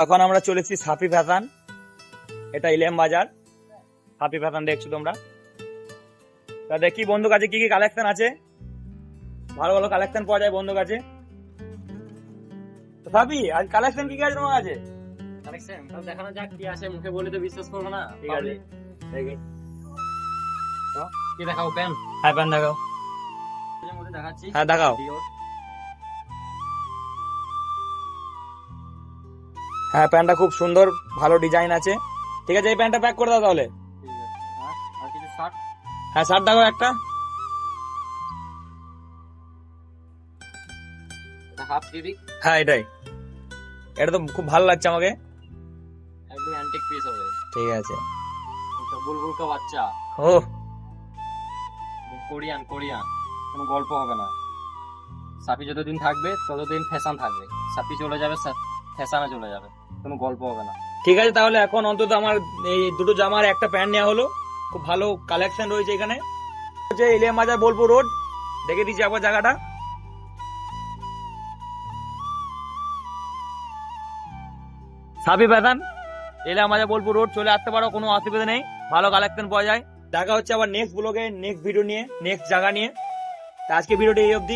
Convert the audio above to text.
এখন আমরা চলেছি সাফি ফ্যাশন, এটা ইলেম বাজার। সাফি ফ্যাশন দেখছো তোমরা। তা দেখি বন্ধু কাছে কি কি কালেকশন আছে, ভালো ভালো কালেকশন পাওয়া যায় বন্ধু কাছে। তো সাফি আজ কালেকশন কি কি আছে তোমার কাছে? কালেকশন তাহলে দেখানো যাক কি আছে, মুখে বলে তো বিশ্বাস করবে না। ঠিক আছে দেখি। কি দেখাও প্যান? হ্যাঁ প্যান্ট দেখাও। এর মধ্যে দেখাচ্ছি। হ্যাঁ দেখাও। হ্যাঁ প্যান্টটা খুব সুন্দর, ভালো ডিজাইন আছে। ঠিক আছে এই প্যান্টটা প্যাক করে দাও তাহলে। ঠিক আছে। আর কিছু শার্ট? হ্যাঁ শার্ট দেখাও একটা। এটা হাফ জিবি, হ্যাঁ এটাই, এটা তো খুব ভালো লাগছে আমাকে। একদম অ্যান্টিক পিস হবে। ঠিক আছে। এটা বুলবুল কা বাচ্চা, ও কোরিয়ান কোরিয়ান, কোনো গল্প হবে না। সাপি যতদিন থাকবে ততদিন ফ্যাশন থাকবে, সাপি চলে যাবে ফ্যাশনে চলে যাবে, কোনো গল্প হবে না। ঠিক আছে তাহলে এখন অন্তত আমার এই দুটো জামার একটা প্যান্ট নেওয়া হলো। খুব ভালো কালেকশন রয়েছে এখানে। হচ্ছে ইলিয়াম বাজার বোলপুর রোড, দেখে দিচ্ছি একবার জায়গাটা। সাবি ফ্যাশন, ইলিয়াম বাজার বোলপুর রোড, চলে আসতে পারো, কোনো অসুবিধা নেই, ভালো কালেকশন পাওয়া যায়। দেখা হচ্ছে আবার নেক্সট ব্লগে, নেক্সট ভিডিও নিয়ে, নেক্সট জায়গা নিয়ে। তা আজকে ভিডিওটি এই অবধি।